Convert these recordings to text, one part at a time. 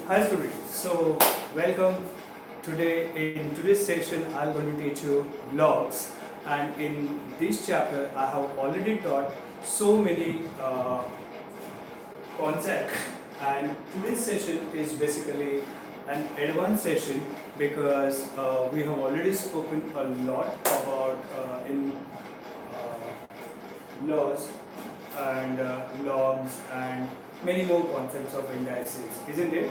Hi students, so welcome. In today's session I'm going to teach you logs, and in this chapter I have already taught so many concepts, and today's session is basically an advanced session because we have already spoken a lot about in laws and logs and many more concepts of indices, isn't it?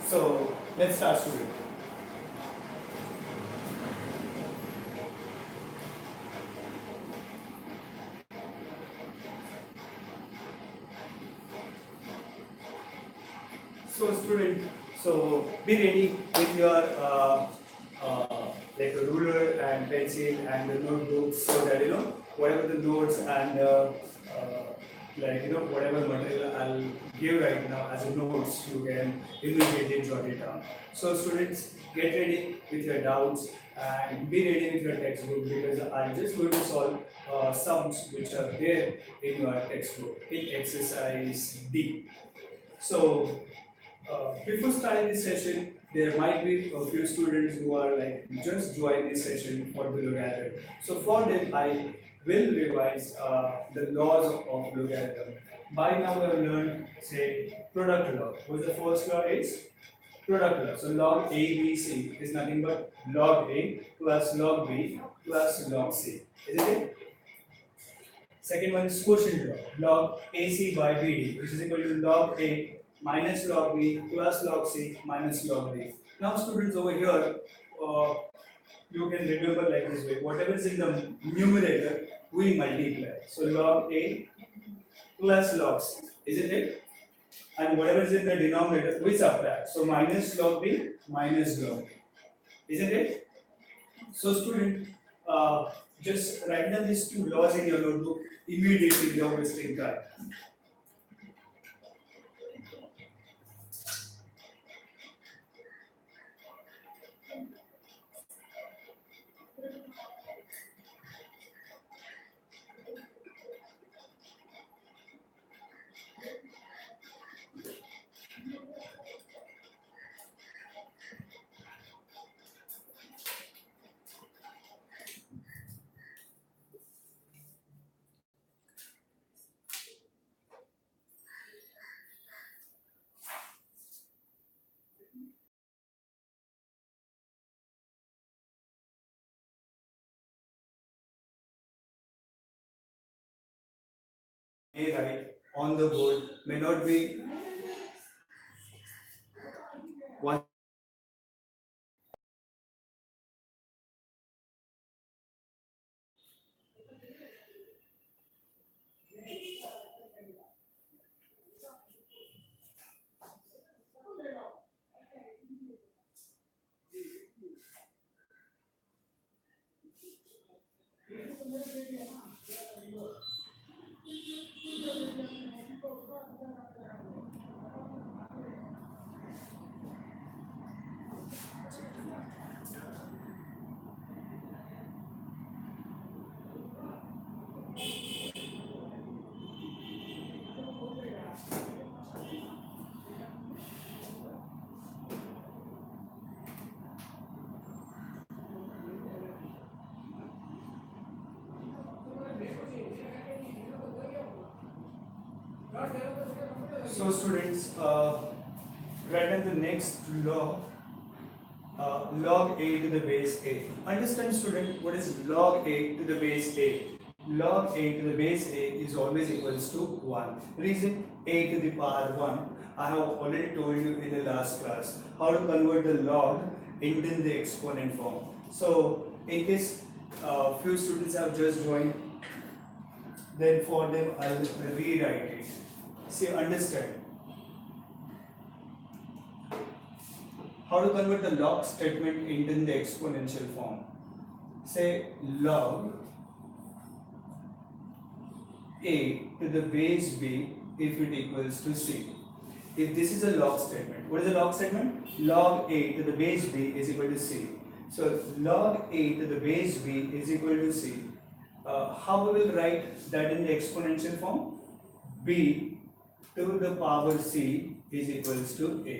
So let's start student. So student, so be ready with your like a ruler and pencil and the notebooks, so that whatever the notes and whatever material I'll give right now as a notes, you can immediately jot it down. So students, get ready with your doubts and be ready with your textbook, because I'm just going to solve sums which are there in your textbook in exercise D. So before starting this session, there might be a few students who are like just joined this session for the logarithm. So for them, I will revise the laws of logarithm. By now, we have learned, say, product law. What the first law is? Product law. So log A, B, C is nothing but log A plus log B plus log C. Isn't it? Second one is quotient law. Log AC by BD, which is equal to log A minus log B plus log C minus log D. Now students over here, you can remember like this way. Whatever is in the numerator, we multiply. So log A plus log C, isn't it? And whatever is in the denominator, we subtract. So minus log B minus log B, isn't it? So student, just write down these two laws in your notebook immediately without wasting time. A right on the board may not be one. So students, write down the next law, log a to the base a. Understand student, what is log a to the base a? Log a to the base a is always equals to 1. Reason, a to the power 1. I have already told you in the last class how to convert the log into the exponent form. So in case few students have just joined, then for them I'll rewrite it. See, understand how to convert the log statement into the exponential form. Say log a to the base b if it equals to c. If this is a log statement, what is a log statement? Log a to the base b is equal to c. So log a to the base b is equal to c. How we will write that in the exponential form? b to the power c is equals to a.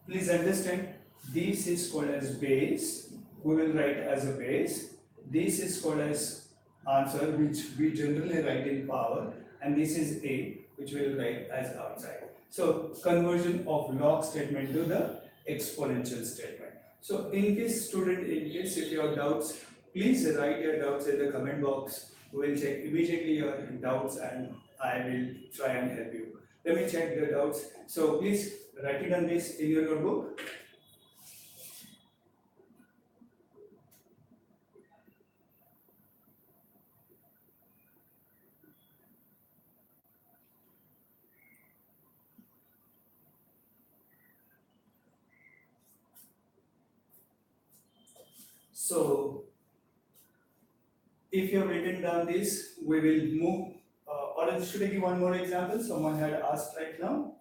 Please understand, this is called as base. We will write as a base. This is called as answer, which we generally write in power, and this is a, which we will write as outside. So conversion of log statement to the exponential statement. So in case student, in case if you have doubts, please write your doubts in the comment box. We will check immediately your doubts and I will try and help you. Let me check the doubts. So please write it on this in your notebook. So if you have written down this, we will move. Or should I give one more example? Someone had asked right now.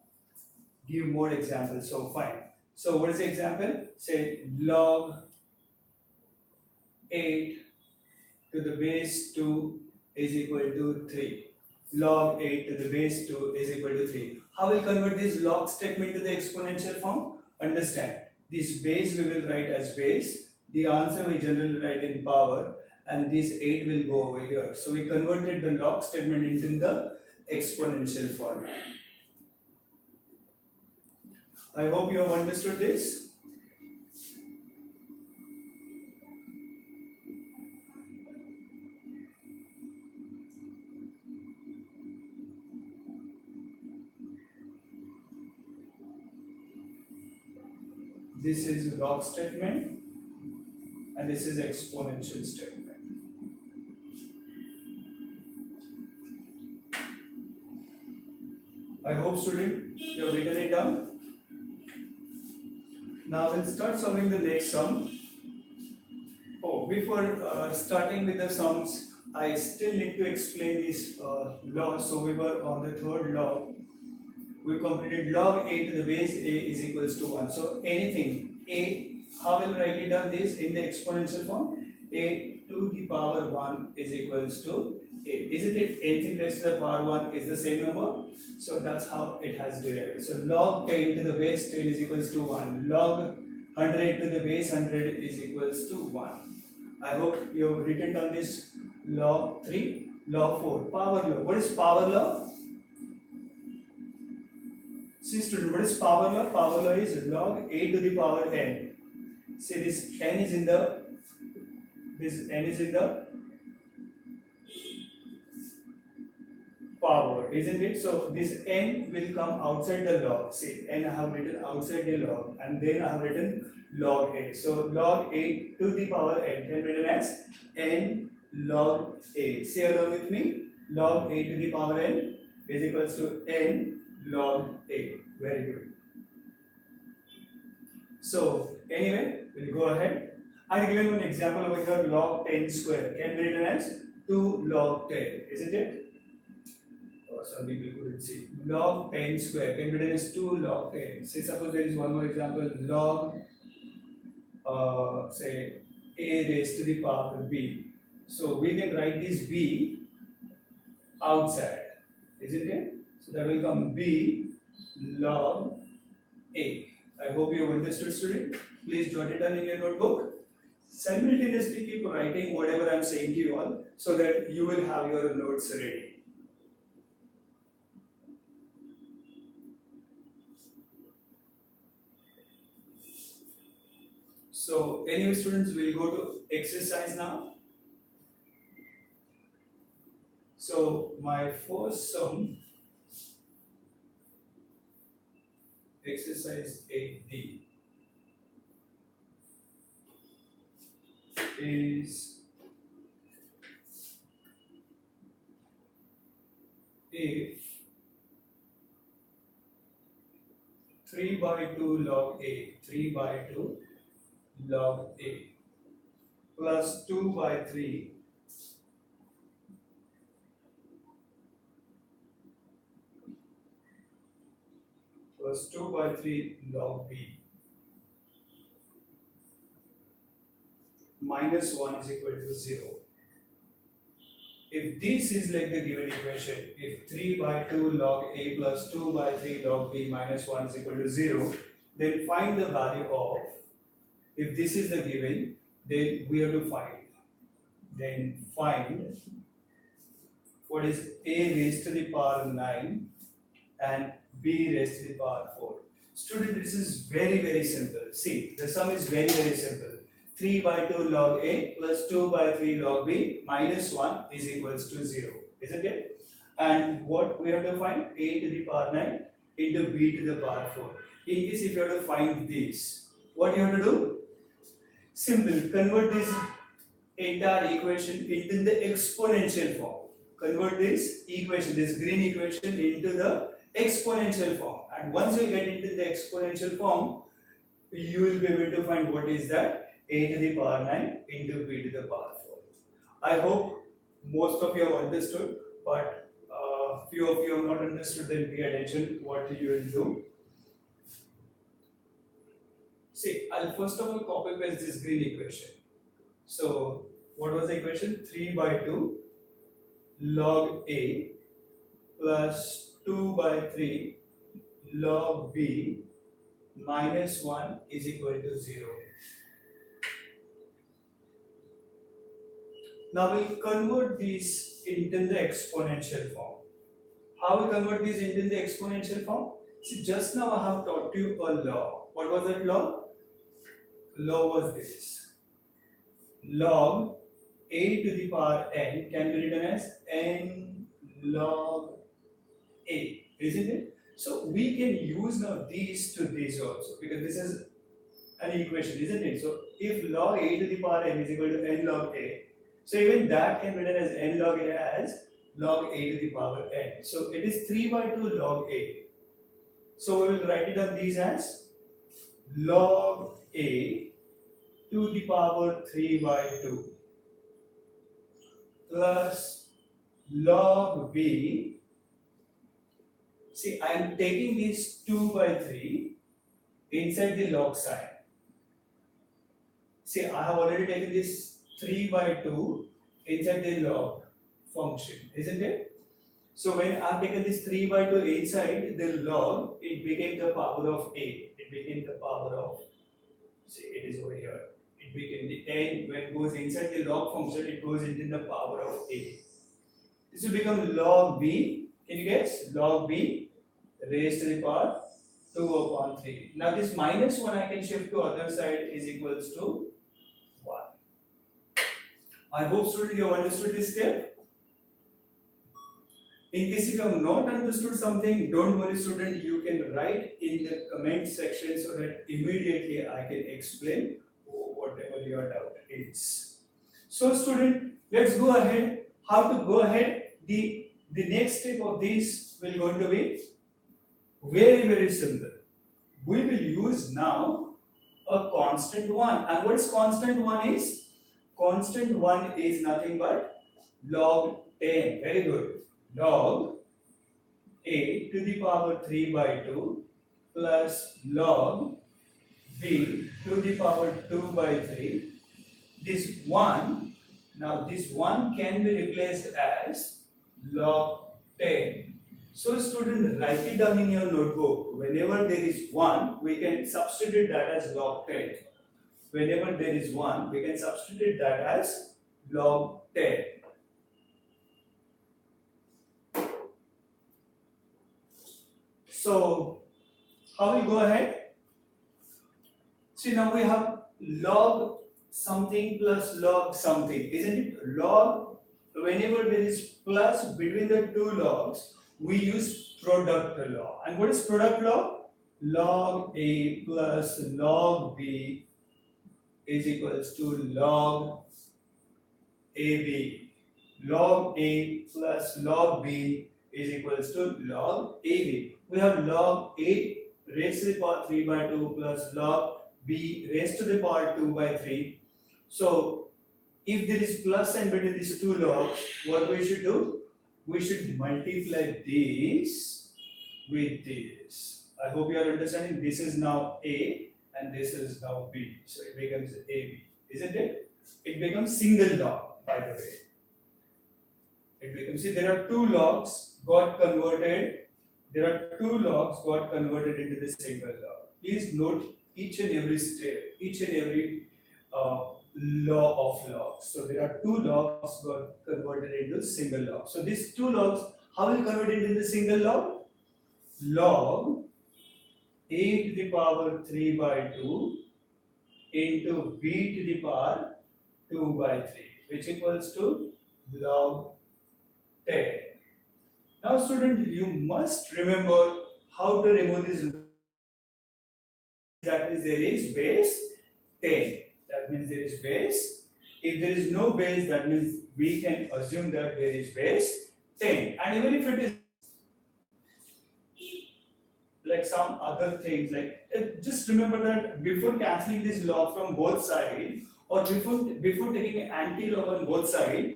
Give more examples. So fine. So what is the example? Say log 8 to the base 2 is equal to 3. Log 8 to the base 2 is equal to 3. How will convert this log statement to the exponential form? Understand. This base we will write as base. The answer we generally write in power, and this 8 will go over here. So we converted the log statement into the exponential format. I hope you have understood this. This is log statement and this is exponential statement. I hope student you have written it down. Now we'll start solving the next sum. Oh, before starting with the sums, I still need to explain this law. So we were on the third law. We completed log a to the base a is equals to 1. So anything a, how will write it down this in the exponential form? A to the power 1 is equals to a. Isn't it? Anything raised to the power 1 is the same number. So that's how it has derived. So log 10 to the base 10 is equals to 1. Log 100 to the base 100 is equals to 1. I hope you have written down this log 3, log 4, power law. What is power law? See student, what is power law? Power law is log a to the power n. See this n is in the power, isn't it? So this n will come outside the log. See, n I have written outside the log, and then I have written log a. So log a to the power n can be written as n log a. Say along with me. Log a to the power n is equals to n log a. Very good. So anyway, we'll go ahead. I given one example over here. Log 10 square can be written as 2 log 10, isn't it? Some people couldn't see. Log 10 square can be written as 2 log 10. Say suppose there is one more example. Log say a raised to the power b. So we can write this b outside, isn't it? So that will come b log a. I hope you have understood, student. Please jot it down in your notebook. Simultaneously keep writing whatever I am saying to you all, so that you will have your notes ready. So anyway, students, we'll go to exercise now. So my first sum, exercise 8D, is if 3 by 2 log a, 3 by 2 log a plus 2 by 3 plus 2 by 3 log b minus 1 is equal to 0 if this is like the given equation, if 3 by 2 log a plus 2 by 3 log b minus 1 is equal to 0, then find the value of, if this is the given, then we have to find what is a raised to the power 9 and b raised to the power 4. Student, this is very simple. See, the sum is very simple. 3 by 2 log a plus 2 by 3 log b minus 1 is equals to 0, isn't it? And what we have to find? A to the power 9 into b to the power 4. In case if you have to find this, what you have to do? Simple, convert this entire equation into the exponential form. Convert this equation, this green equation, into the exponential form. And once you get into the exponential form, you will be able to find what is that? A to the power 9 into b to the power 4. I hope most of you have understood, but few of you have not understood, then pay attention what you will do. See, I'll first of all copy paste this green equation. So, what was the equation? 3 by 2 log a plus 2 by 3 log b minus 1 is equal to 0. Now we'll convert these into the exponential form. How we convert these into the exponential form? See, just now I have taught you a law. What was that law? Law was this. Log a to the power n can be written as n log a, isn't it? So we can use now these to this also, because this is an equation, isn't it? So if log a to the power n is equal to n log a, so even that can be written as n log a as log a to the power n. So it is 3 by 2 log a. So we will write it on these as log a to the power 3 by 2 plus log b. See, I am taking this 2 by 3 inside the log sign. See, I have already taken this 3 by 2 inside the log function, isn't it? So when I have taken this 3 by 2 inside the log, it became the power of a. It became the power of, see, it is over here. It became the n. When it goes inside the log function, it goes into the power of a. This will become log b. Can you guess? Log b raised to the power 2 upon 3. Now this minus 1 I can shift to other side is equals to 1. I hope students you have understood this step. In case if you have not understood something, don't worry student, you can write in the comment section so that immediately I can explain whatever your doubt is. So student, let's go ahead. How to go ahead? The next step of this will going to be very simple. We will use now a constant 1. And what is constant 1 is? Constant 1 is nothing but log 10. Very good. Log a to the power 3 by 2 plus log b to the power 2 by 3. This 1, now this 1 can be replaced as log 10. So student, write it down in your notebook. Whenever there is 1, we can substitute that as log 10. Whenever there is 1, we can substitute that as log 10. So, how we go ahead? See, now we have log something plus log something, isn't it? Log, whenever there is plus between the two logs, we use product law. And what is product law? Log a plus log b is equals to log ab. Log a plus log b is equals to log ab. We have log a raised to the power 3 by 2 plus log b raised to the power 2 by 3. So, if there is plus sign between these two logs, what we should do? We should multiply this with this. I hope you are understanding. This is now a and this is now b. So, it becomes ab, isn't it? It becomes single log, by the way. it becomes, see, there are two logs got converted. There are two logs got converted into the single log. Please note each and every step, each and every law of logs. So there are two logs got converted into single log. So these two logs, how will convert it into single log? Log a to the power 3 by 2 into b to the power 2 by 3, which equals to log 10. Now student, you must remember how to remove this. That means there is base 10. That means there is base. If there is no base, that means we can assume that there is base 10. And even if it is like some other things, like just remember that before cancelling this log from both sides, or before taking an anti-log on both sides,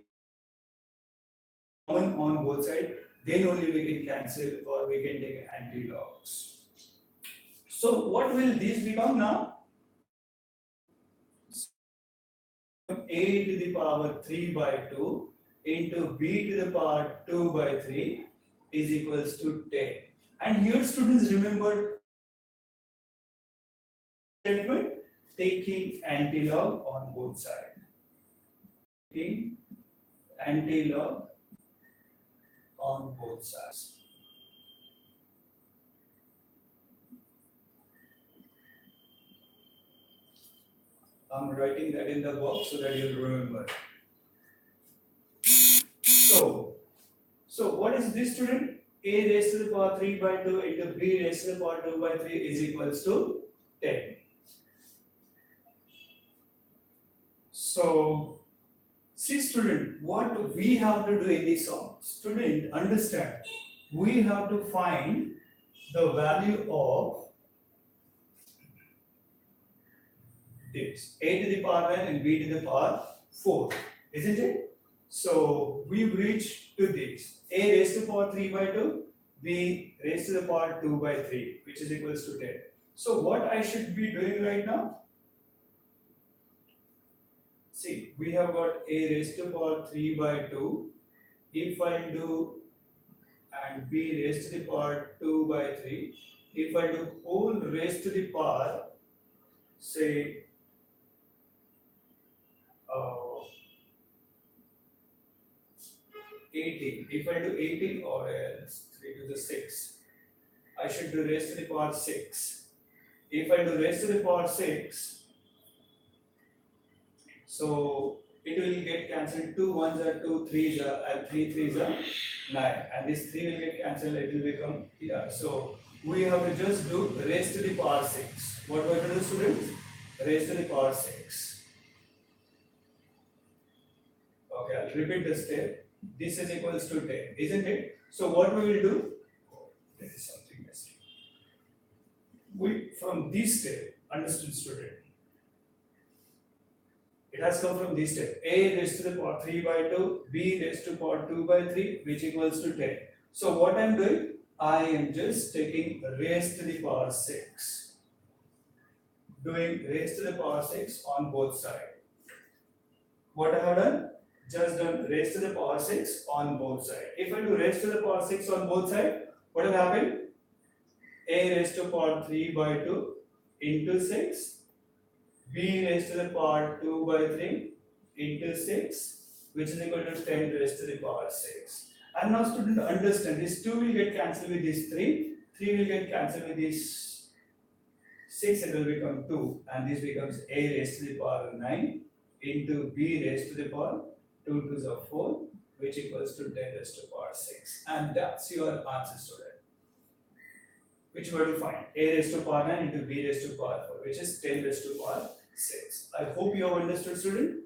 common on both sides, then only we can cancel or we can take anti-logs. So what will this become now? A to the power 3 by 2 into b to the power 2 by 3 is equals to 10. And here students remember statement, taking anti-log on both sides. Taking anti-log on both sides. I'm writing that in the box so that you'll remember. So what is this student? A raised to the power 3 by 2 into b raised to the power 2 by 3 is equals to 10. So, see student, what we have to do in this sum? Student, understand, we have to find the value of this a to the power 9 and b to the power 4, isn't it? So we've reached to this a raised to the power 3 by 2, b raised to the power 2 by 3, which is equals to 10. So what I should be doing right now? See, we have got a raised to the power 3 by 2. If I do and b raised to the power 2 by 3, if I do whole raised to the power, say 18. If I do 18 or else 3 to the 6, I should do raised to the power 6. If I do raised to the power 6, so it will get cancelled. 2 1s are 2, 3s are, and 3 3s are 9. And this 3 will get cancelled, it will become here. So we have to just do raised to the power 6. What we have to do, students? Raised to the power 6. Okay, I'll repeat the step. This is equals to 10, isn't it? So what we will do? Oh, there is something missing. We from this step, understood student? It has come from this step. A raised to the power 3 by 2, b raised to the power 2 by 3, which equals to 10. So what I am doing? I am just taking raised to the power 6. Doing raised to the power 6 on both sides. What I have done? Just done raised to the power 6 on both sides. If I do raised to the power 6 on both sides, what will happen? A raised to the power 3 by 2 into 6, b raised to the power 2 by 3 into 6, which is equal to 10 raised to the power 6. And now student, understand, this 2 will get cancelled with this 3, 3 will get cancelled with this 6, it will become 2, and this becomes a raised to the power 9 into b raised to the power 2 2s are 4, which equals to 10 raised to the power 6. And that's your answer, student. Which we will find? A raised to the power 9 into b raised to the power 4, which is 10 raised to the power 6. I hope you have understood, student.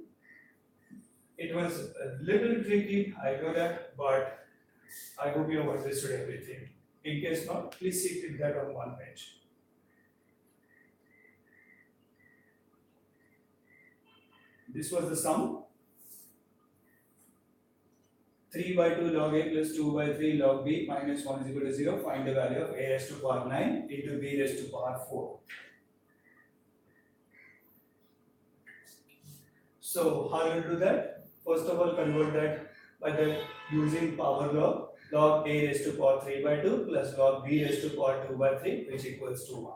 It was a little tricky, I know that, but I hope you have understood everything. In case not, please keep that on one page. This was the sum. 3 by 2 log a plus 2 by 3 log b minus 1 is equal to 0. Find the value of a raised to power 9 into b raised to power 4. So how will you do that? First of all, convert that by the using power law, log a raised to power 3 by 2 plus log b raised to power 2 by 3, which equals to 1.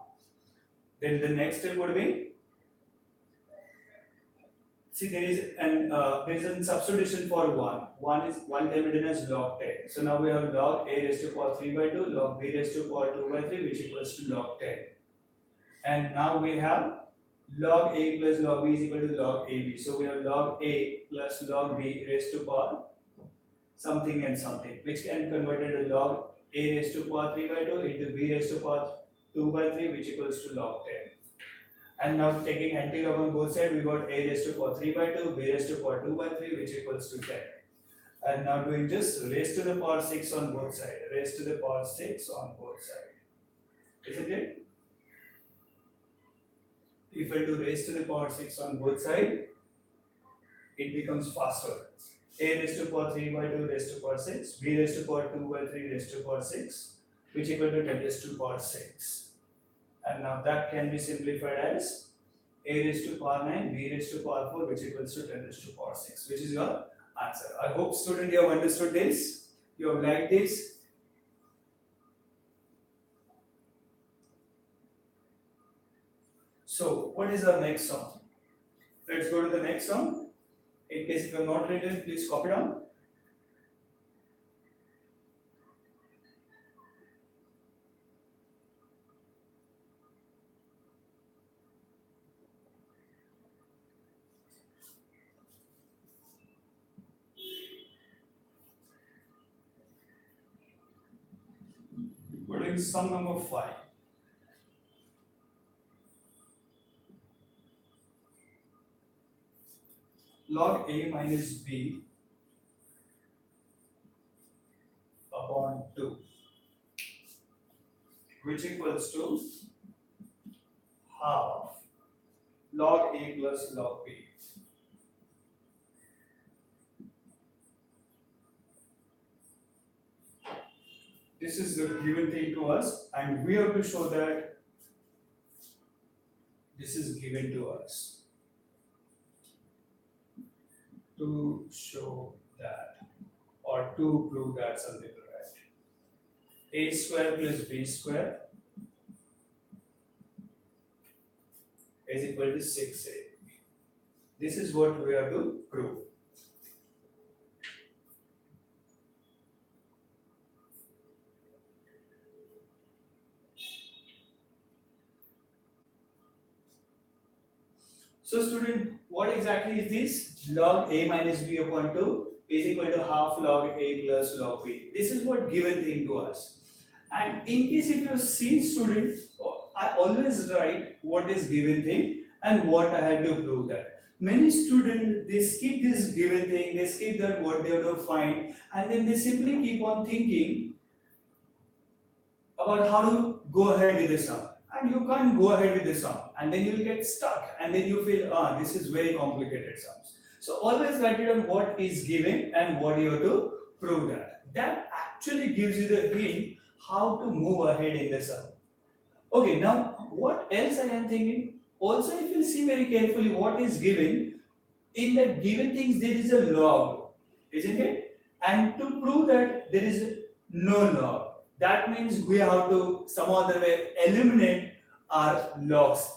Then the next step would be, see there is a substitution for 1. 1 time written as log 10. So now we have log a raised to power 3 by 2, log b raised to power 2 by 3, which equals to log 10. And now we have log a plus log b is equal to log ab. So we have log a plus log b raised to power something and something, which can convert into log a raised to power 3 by 2 into b raised to power 2 by 3, which equals to log 10. And now taking antilog on both sides, we got a raised to power 3 by 2, b raised to power 2 by 3, which equals to 10. And now doing just raised to the power 6 on both sides, raised to the power 6 on both sides. Isn't it? If I do raised to the power 6 on both sides, it becomes faster. A raised to power 3 by 2 raised to power 6, b raised to power 2 by 3 raised to power 6, which equal to 10 raised to power 6. And now that can be simplified as a raised to power 9, b raised to power 4, which equals to 10 raised to power 6, which is your answer. I hope student you have understood this, you have liked this. So what is our next sum? Let's go to the next sum. In case if you have not written, please copy down. We're doing sum number 5. Log a minus b upon 2, which equals to half log a plus log b. This is the given thing to us, and we have to show that this is given to us. To show that, or to prove that, some people write a square plus b square is equal to 6a. This is what we have to prove. So student, what exactly is this? Log a minus b upon 2 is equal to half log a plus log b. This is what given thing to us. And in case if you see student, I always write what is given thing and what I had to prove that. Many students, they skip this given thing, they skip that what they have to find, and then they simply keep on thinking about how to go ahead with the sum. And you can't go ahead with the sum, and then you will get stuck, and then you feel, this is very complicated sums. So always write it on what is given and what you have to prove that. That actually gives you the hint how to move ahead in the sum. Okay, now what else I am thinking? Also, if you see very carefully what is given, in the given things there is a log, isn't it? And to prove that there is no log, that means we have to some other way eliminate our logs,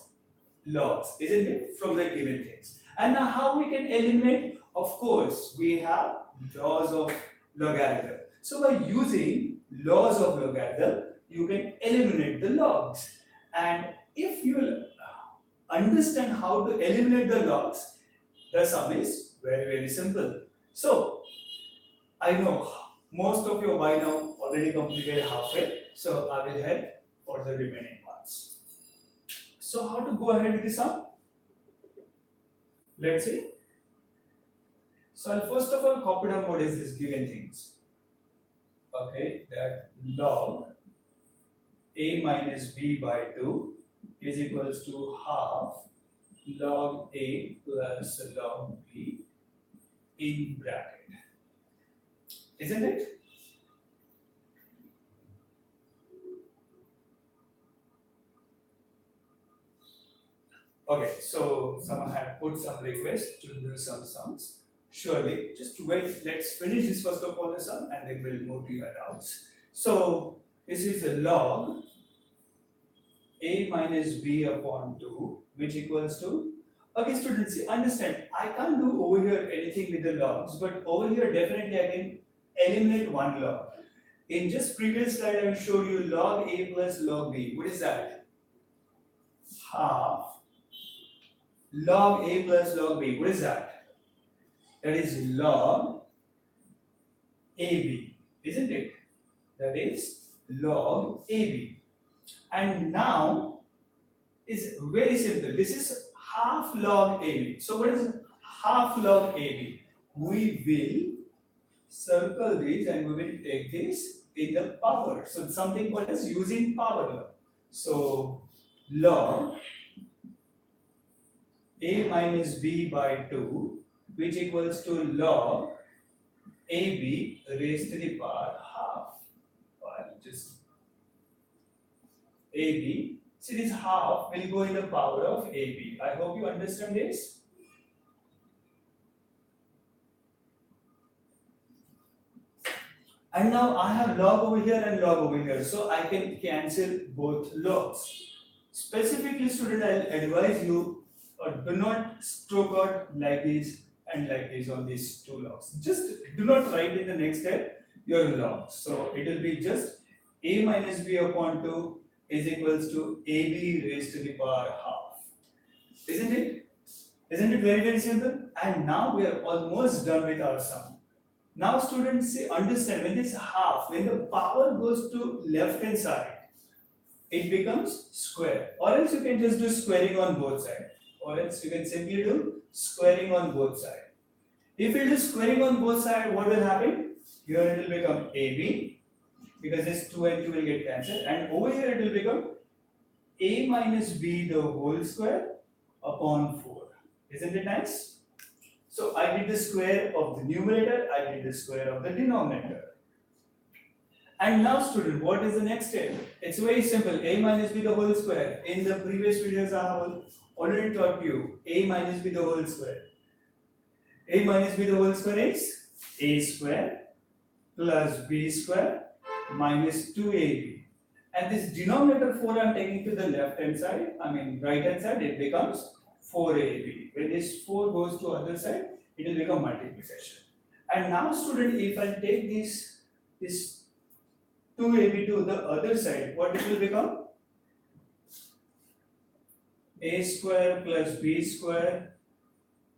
isn't it, from the given things. And now how we can eliminate? Of course, we have laws of logarithm. So by using laws of logarithm, you can eliminate the logs. And if you understand how to eliminate the logs, the sum is very, very simple. So I know most of you by now already completed halfway, so I will head for the remaining parts. So how to go ahead with the sum? Let's see. So I'll first of all copy down what is this given things. Okay, that log a minus b by 2 is equals to half log a plus log b in bracket. Isn't it? Okay, so someone had put some request to do some sums. Surely, just wait, let's finish this first of all the sum and then we'll move to your doubts. So, this is a log a minus b upon 2 which equals to, okay students, understand, I can't do over here anything with the logs, but over here definitely I can eliminate one log. In just previous slide I showed you log a plus log b. What is that? Half log a plus log b. What is that? That is log ab, isn't it? That is log ab. And now is very simple. This is half log AB. So what is half log AB? We will circle this and we will take this in the power. So something called as using power law. So log A minus B by 2, which equals to log AB raised to the power half. Just AB. See, this half will go in the power of AB. I hope you understand this. And now I have log over here and log over here. So I can cancel both logs. Specifically, student, I'll advise you do not stroke out like this and like this on these two logs. Just do not write in the next step your logs. So it will be just a minus b upon 2 is equals to AB raised to the power half. Isn't it? Isn't it very, very simple? And now we are almost done with our sum. Now students, understand, when this half, when the power goes to left hand side, it becomes square. Or else you can just do squaring on both sides. Or else you can simply do squaring on both sides. If you do squaring on both sides, what will happen? Here it will become AB, because this 2 and 2 will get cancelled, and over here it will become a minus b the whole square upon 4. Isn't it nice? So I did the square of the numerator, I did the square of the denominator. And now student, what is the next step? It's very simple, a minus b the whole square. In the previous videos I have already taught you a minus b the whole square. A minus b the whole square is a square plus b square minus 2ab, and this denominator 4 I am taking to the left hand side, right hand side, it becomes 4ab. When this 4 goes to other side, it will become multiplication. And now student, if I take this 2ab to the other side, what it will become? A square plus b square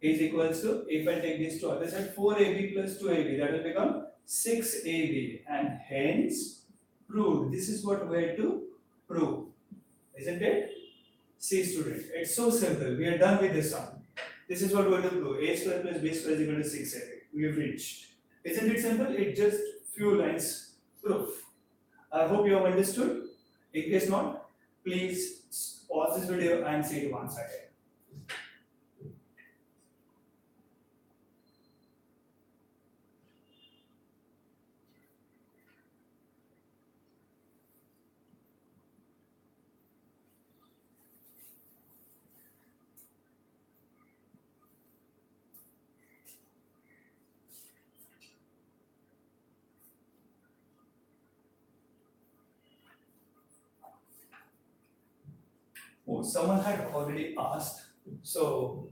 is equals to, if I take this to other side, 4ab plus 2ab, that will become 6ab, and hence proved. This is what we have to prove, isn't it? See student, it's so simple. We are done with this sum. This is what we have to prove. A square plus b square is equal to 6ab. We have reached. Isn't it simple? It's just few lines proof. I hope you have understood. In case not, please pause this video and see it once again. Oh, someone had already asked. So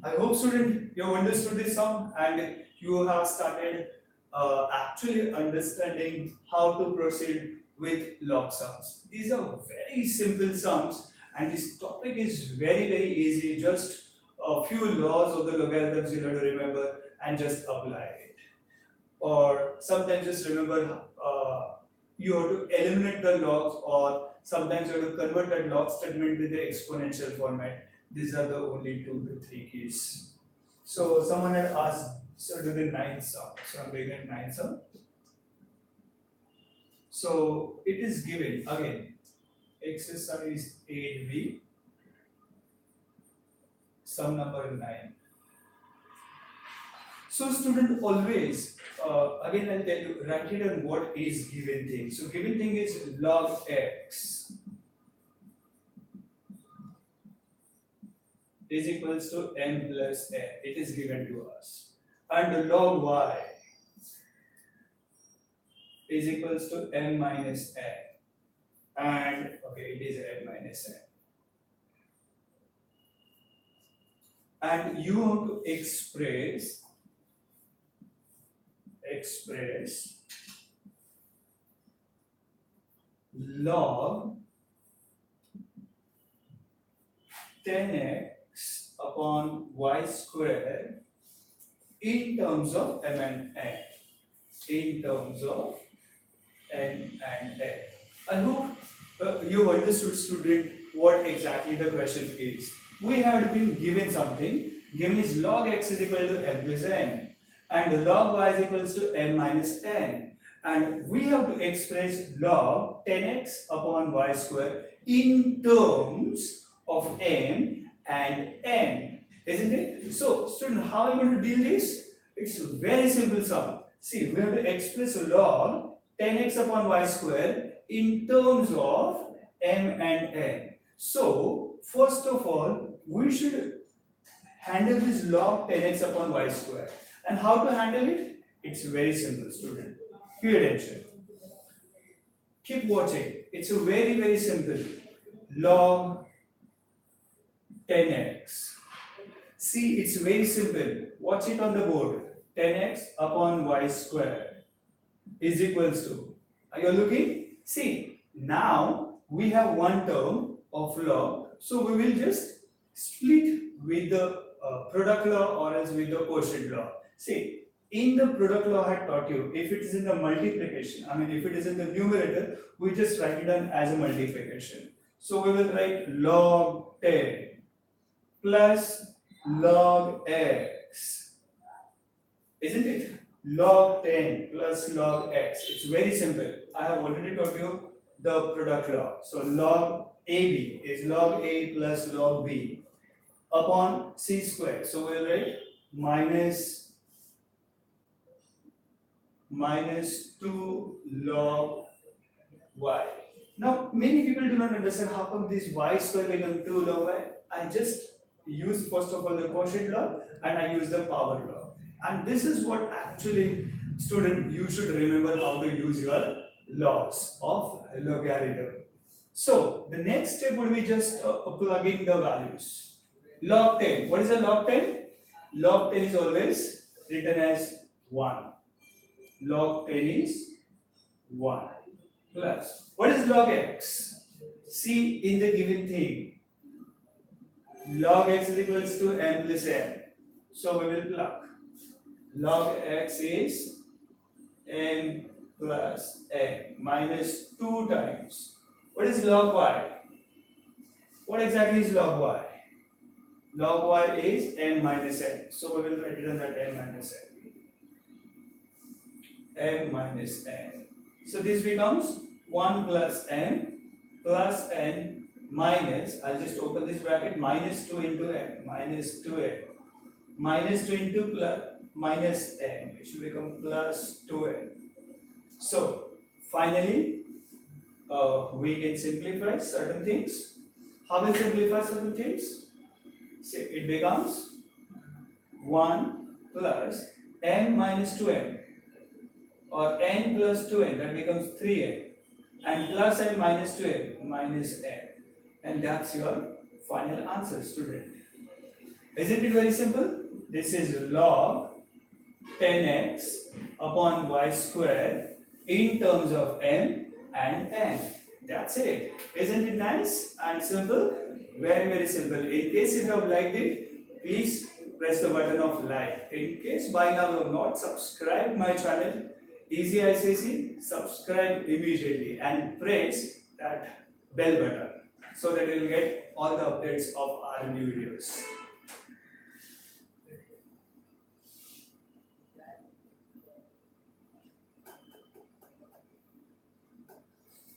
I hope student you have understood this sum and you have started actually understanding how to proceed with log sums. These are very simple sums and this topic is very, very easy. Just a few laws of the logarithms you have to remember and just apply it. Or sometimes just remember you have to eliminate the logs, or sometimes you have to convert that log statement to the exponential format. These are the only 2 to 3 keys. So someone had asked, so do the 9th sum. So I'm doing a 9th sum. So it is given again. Exercise 8b, sum number 9. So student, always, again I'll tell you, write it on what is given thing. So given thing is log x is equals to m plus n. It is given to us. and log y is equals to m minus n. And okay, it is m minus n. And you have to express log 10x upon y square in terms of m and n. In terms of m and n. I hope you understood, student, what exactly the question is. We have been given something. Given is log x is equal to m plus n, and log y is equals to m minus n. And we have to express log 10x upon y square in terms of m and n, isn't it? So, student, how are you going to deal this? It's very simple sum. See, we have to express log 10x upon y square in terms of m and n. So, first of all, we should handle this log 10x upon y square. And how to handle it? It's very simple, student. Pay attention. Keep watching. It's a very simple. Log 10x. See, it's very simple. Watch it on the board. 10x upon y square is equals to. Are you looking? See, now we have one term of log. So we will just split with the product law or else with the quotient law. See, in the product law I had taught you, if it is in the multiplication, if it is in the numerator, we just write it down as a multiplication. So we will write log 10 plus log x, isn't it? Log 10 plus log x. It's very simple. I have already taught you the product law. So log AB is log A plus log B upon c square. So we will write minus 2 log y. Now, many people do not understand how come this y square become 2 log y. I just use first of all the quotient law and I use the power law. And this is what actually, student, you should remember how to use your laws of logarithm. So, the next step would be just plugging the values. Log 10. What is a log 10? Log 10 is always written as 1. Log 10 is 1 plus. What is log x? See in the given thing. Log x is equals to m plus n. So we will plug. Log x is n plus n minus 2 times. What is log y? What exactly is log y? Log y is n minus n. So we will write it on that n minus n. M minus n. So this becomes 1 plus n minus, I'll just open this bracket, minus 2 into n, minus 2n. Minus 2 into plus minus n. It should become plus 2n. So finally, we can simplify certain things. How will simplify certain things? See, it becomes 1 plus n minus 2n. Or n plus 2n, that becomes 3n, and plus n minus 2n, minus n. And that's your final answer, student. Isn't it very simple? This is log 10x upon y square in terms of m and n. That's it. Isn't it nice and simple? Very simple. In case you have liked it, please press the button of like. In case by now you have not subscribed my channel, Easy ICC, subscribe immediately and press that bell button so that you will get all the updates of our new videos.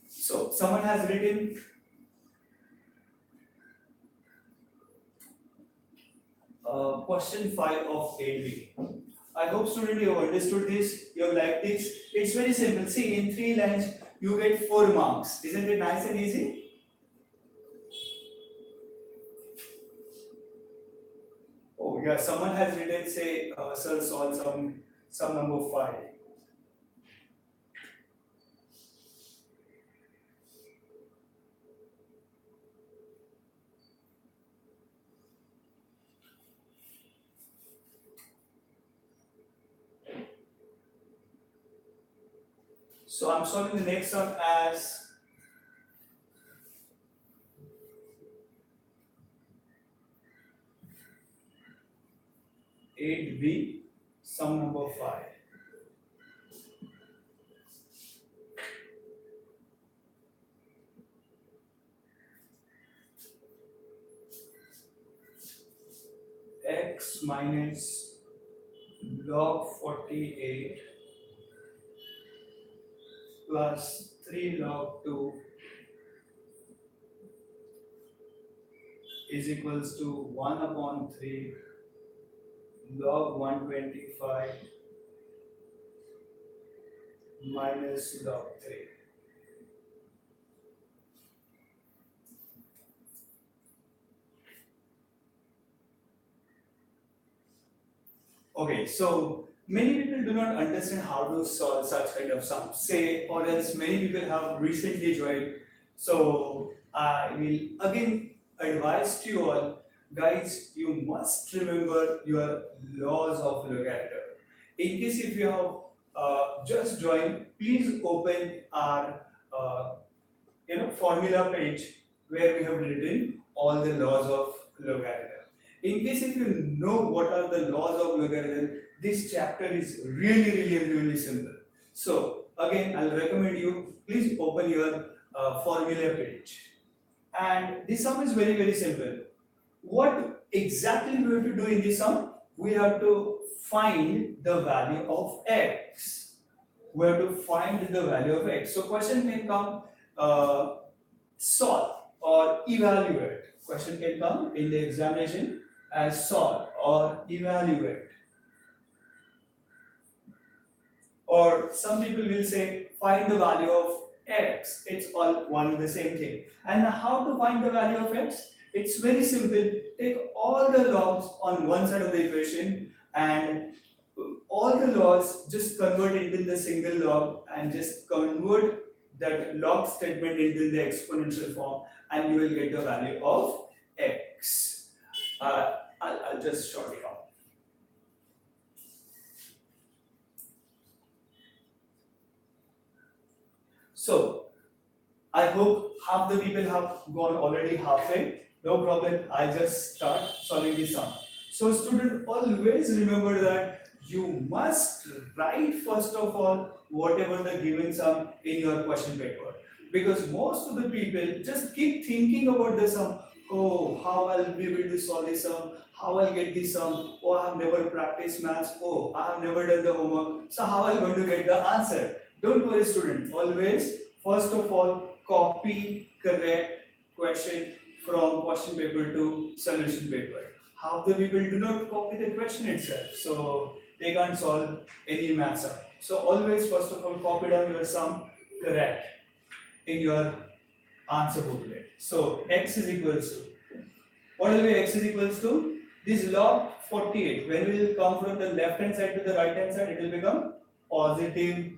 So, someone has written question 5 of 8B. I hope, student, you have understood this, you have liked this. It's very simple. See, in 3 lines, you get 4 marks. Isn't it nice and easy? Oh, you yeah, someone has written, say, sir, solve some number 5. So I'm solving the next sum as 8b, sum number 5. X minus log 48 plus 3 log 2 is equals to 1 upon 3 log 125 minus log 3. Okay, so many people do not understand how to solve such kind of sums. Say, or else many people have recently joined. So I will again advise to you all, guys, you must remember your laws of logarithm. In case if you have just joined, please open our formula page where we have written all the laws of logarithm. In case if you know what are the laws of logarithm, this chapter is really simple. So again, I'll recommend you please open your formula page. And this sum is very simple. What exactly we have to do in this sum? We have to find the value of x. We have to find the value of x. So question can come solve or evaluate. Question can come in the examination as solve or evaluate. Or some people will say find the value of x. It's all one and the same thing. And how to find the value of x? It's very simple. Take all the logs on one side of the equation and all the logs just convert into the single log and just convert that log statement into the exponential form, and you will get the value of x. I'll just short it out. So I hope half the people have gone already halfway. No problem. I'll just start solving this sum. So student, always remember that you must write first of all whatever the given sum in your question paper, because most of the people just keep thinking about the sum. Oh, how I'll be able to solve this sum, how I'll get this sum, oh, I have never practiced maths, oh, I have never done the homework, so how I'm going to get the answer. Don't worry student, always first of all copy correct question from question paper to solution paper. Half the people do not copy the question itself, so they can't solve any math sum. So always first of all copy down your sum correct in your answer booklet. So x is equals to, what will be x is equals to? This log 48, when we will come from the left hand side to the right hand side, it will become positive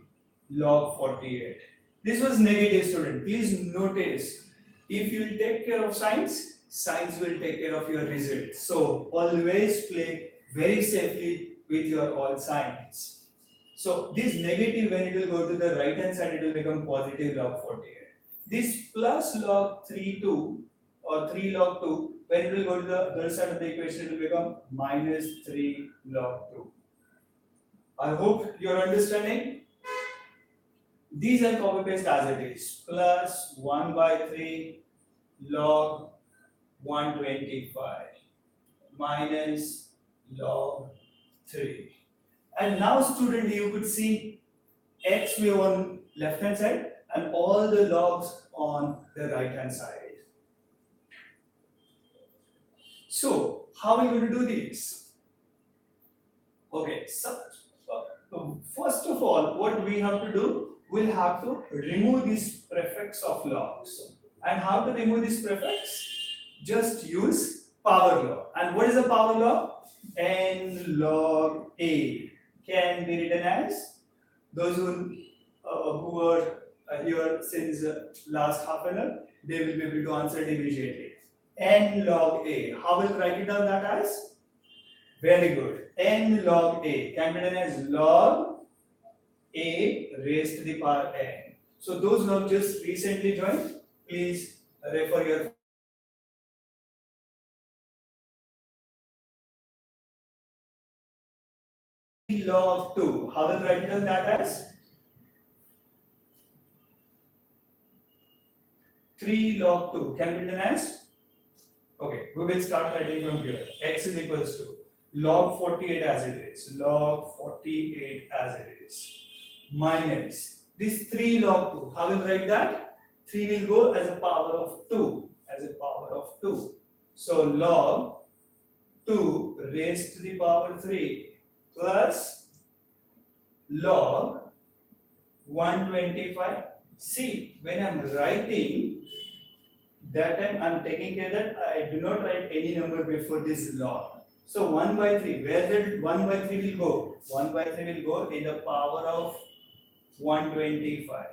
log 48. This was negative student. Please notice, if you will take care of signs, signs will take care of your results. So always play very safely with your all signs. So this negative, when it will go to the right hand side, it will become positive log 48. This plus log 3 or 3 log 2, when it will go to the other side of the equation, it will become minus 3 log 2. I hope you are understanding. These are copy paste as it is. Plus 1 by 3 log 125 minus log 3. And now student, you could see x we on left hand side and all the logs on the right hand side. So how are we going to do this? Okay, so first of all, what we have to do, we'll have to remove this prefix of logs. And how to remove this prefix? Just use power law. And what is the power law? n log a can be written as, those who were here since last half an hour, they will be able to answer it immediately. N log a. How will write it down that as? Very good. N log a can be written as log a raised to the power n. So those who have just recently joined, please refer your log 2. How will write it down that as? 3 log 2 can be written as, okay, we will start writing from here. X is equals to log 48 as it is, log 48 as it is, minus this 3 log 2. How will write that? 3 will go as a power of 2, as a power of 2. So log 2 raised to the power 3 plus log 125. See, when I'm writing, that time I'm taking care that I do not write any number before this log. So 1 by 3, where did 1 by 3 will go? 1 by 3 will go in the power of 125.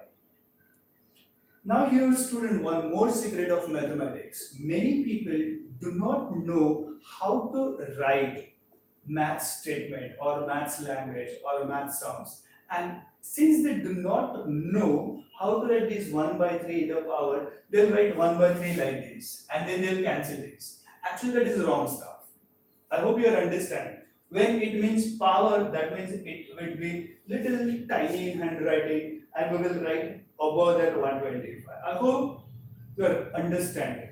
Now here, student, one more secret of mathematics. Many people do not know how to write math statement or maths language or math sums. And since they do not know how to write this 1 by 3 in the power, they'll write 1 by 3 like this and then they'll cancel this. Actually, that is wrong stuff. I hope you are understanding. When it means power, that means it will be little tiny in handwriting and we will write above that 125. I hope you are understanding.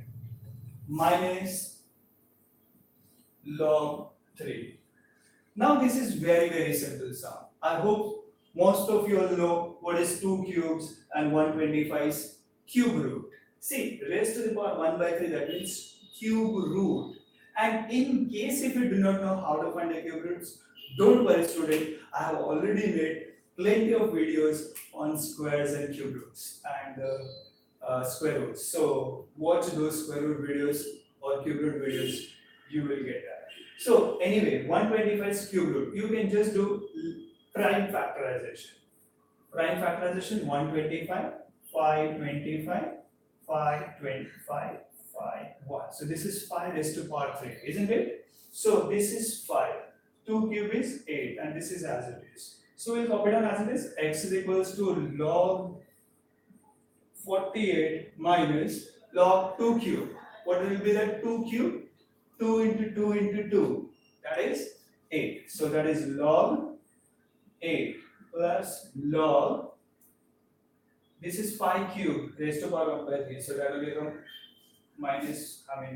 Minus log 3. Now this is very simple sum. I hope most of you all know what is 2 cubes and 125's cube root. See, raised to the power 1 by 3, that means cube root. And in case if you do not know how to find the cube roots, don't worry student, I have already made plenty of videos on squares and cube roots and square roots. So watch those square root videos or cube root videos, you will get that. So anyway, 125's cube root, you can just do prime factorization. Prime factorization 125, 525, 525, 5, 1. So this is 5 raised to power 3, isn't it? So this is 5. 2 cube is 8 and this is as it is. So we'll copy down as it is. X is equals to log 48 minus log 2 cube. What will be that 2 cube? 2 into 2 into 2. That is 8. So that is log 8 plus log, this is 5 cube raised to power 1 by 3. So that will become minus, 5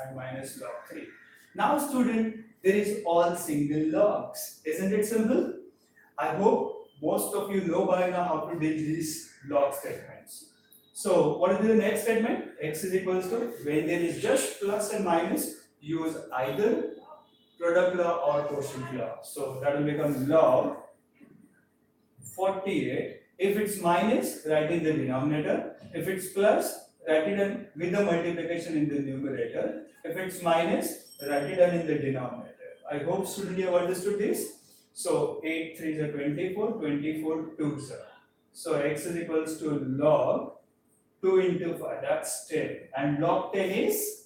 and minus log 3. Now student, there is all single logs. Isn't it simple? I hope most of you know by now how to deal these log statements. So what will be the next statement? X is equals to, when there is just plus and minus, use either product law or quotient law. So that will become log 48. If it's minus, write in the denominator. If it's plus, write it in with the multiplication in the numerator. If it's minus, write it down in the denominator. I hope students you have understood this. So 8 3 is 24, 24 2 sir. So x is equals to log 2 into 5, that's 10. And log 10 is,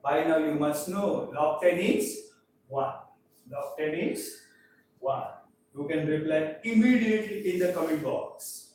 by now you must know, log 10 is 1. Log 10 is 1. You can reply immediately in the comment box.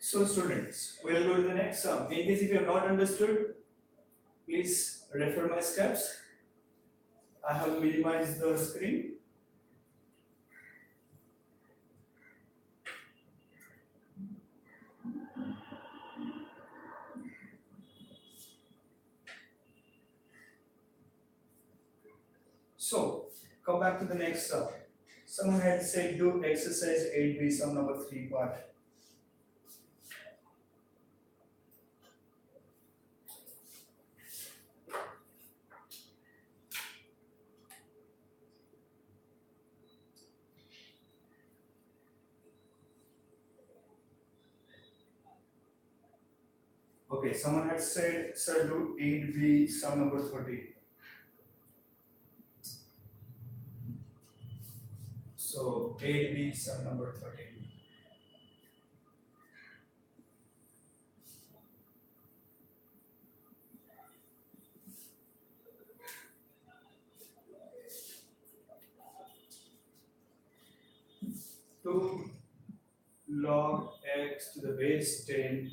So students, we'll go to the next sum. In case if you have not understood, please refer my steps. I have minimized the screen. So, come back to the next sum. Someone had said do exercise 8b, sum number 3 part. Okay, someone had said, sir, do 8b, sum number 30. So 8b, sum number 30. Two log x to the base 10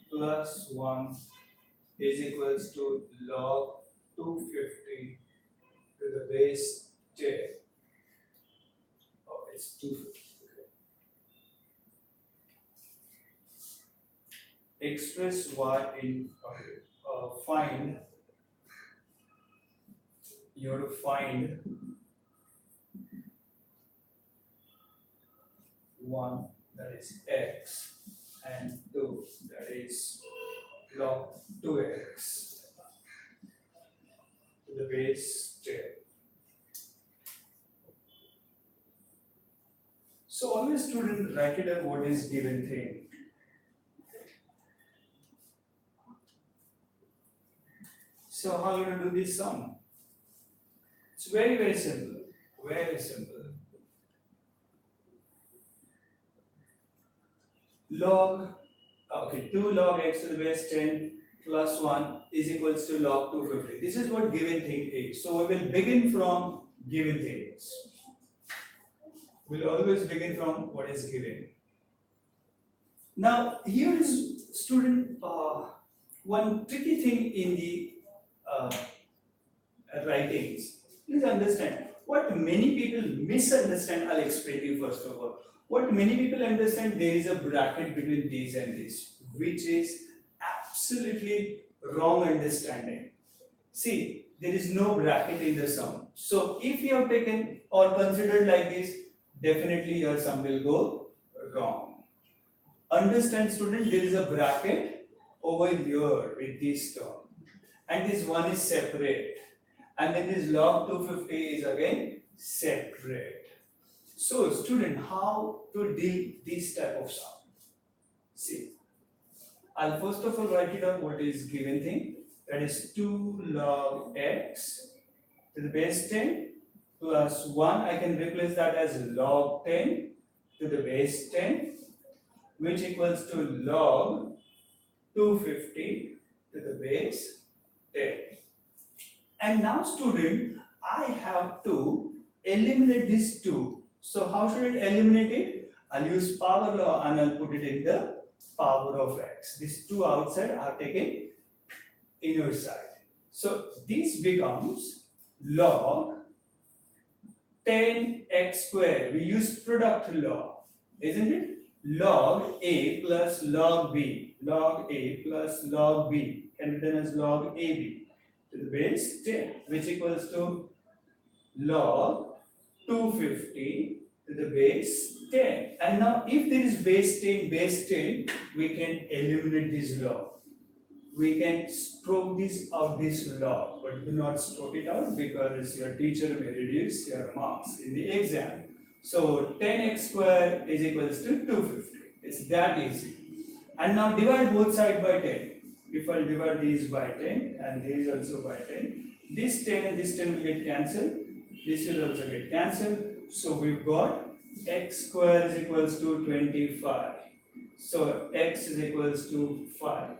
plus 1 is equals to log 250 to the base 10. Oh, it's 250. Okay. Express y in find. You have to find 1, that is x, and 2, that is log 2x to the base 10. So always student write it down what is given thing. So how are you going to do this sum? It's very, very simple. Very simple. Log, 2 log x to the base 10 plus 1 is equals to log 250. This is what given thing is. So we will begin from given things. We'll always begin from what is given. Now, here is student one tricky thing in the writings. Please understand what many people misunderstand. I'll explain to you first of all. What many people understand, there is a bracket between these and this, which is absolutely wrong understanding. See, there is no bracket in the sum. So if you have taken or considered like this, definitely your sum will go wrong. Understand student, there is a bracket over here with this term, and this one is separate, and then this log 250 is again separate. So student, how to deal this type of sum? See, I'll first of all write it down what is given thing, that is 2 log x to the base 10 plus 1, I can replace that as log 10 to the base 10, which equals to log 250 to the base 10. And now student, I have to eliminate this 2. So how should I eliminate it? I'll use power law and I'll put it in the power of x. These 2 outside are taken inner side. So this becomes log 10x square. We use product law, isn't it? Log a plus log b. Log a plus log b can be written as log ab to the base 10, which equals to log 250 to the base 10. And now if there is base 10, we can eliminate this log. We can stroke this out, this log, but do not stroke it out because your teacher may reduce your marks in the exam. So 10x square is equals to 250. It's that easy. And now divide both sides by 10. If I divide these by 10 and these also by 10, this 10 and this 10 will get cancelled. This will also get cancelled. So we've got x square is equals to 25. So x is equals to 5.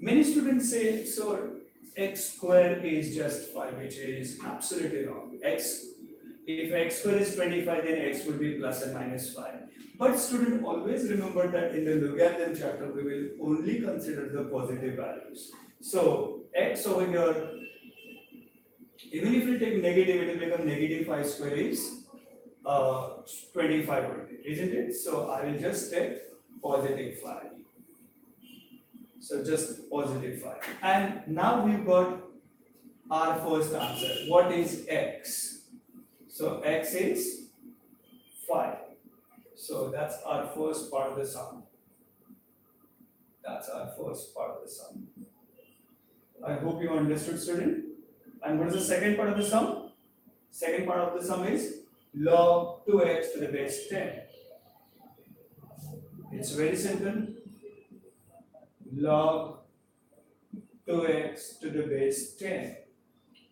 Many students say, so x square is just 5, which is absolutely wrong. If x square is 25, then x would be plus and minus 5. But student, always remember that in the logarithm chapter, we will only consider the positive values. So x over here, even if we take negative, it will become negative 5 square is 25 only, isn't it? So I will just take positive 5. So just positive 5. And now we've got our first answer. What is x? So x is 5. So that's our first part of the sum. That's our first part of the sum. I hope you understood, student. And what is the second part of the sum? Second part of the sum is log 2x to the base 10. It's very simple. Log 2x to the base 10.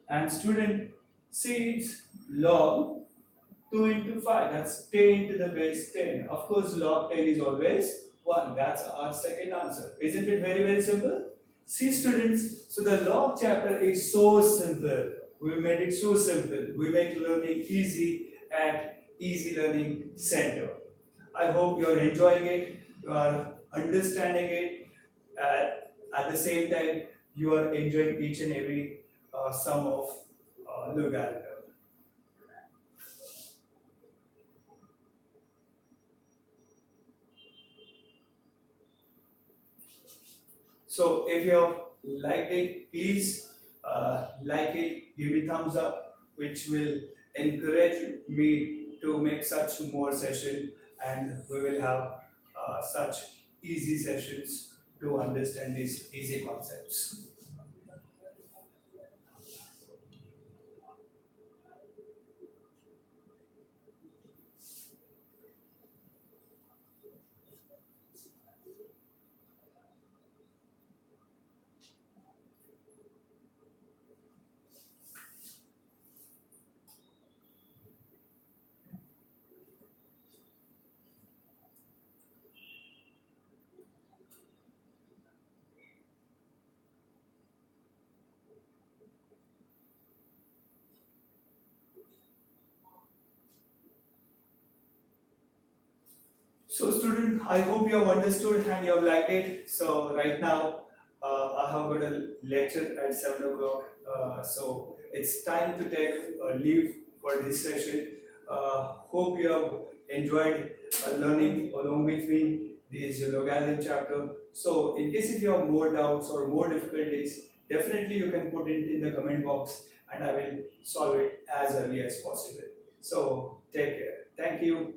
And student, see it's log 2 into 5. That's 10 to the base 10. Of course, log 10 is always 1. That's our second answer. Isn't it very, very simple? See students, so the log chapter is so simple. We made it so simple. We make learning easy at Easy Learning Center. I hope you are enjoying it, you are understanding it, at the same time you are enjoying each and every sum of logarithm. So if you have liked it, please like it, give me thumbs up, which will encourage me to make such more sessions, and we will have such easy sessions to understand these easy concepts. So student, I hope you have understood and you have liked it. So right now, I have got a lecture at 7 o'clock. So it's time to take a leave for this session. Hope you have enjoyed learning along with me this logarithm chapter. So in case if you have more doubts or more difficulties, definitely you can put it in the comment box and I will solve it as early as possible. So take care. Thank you.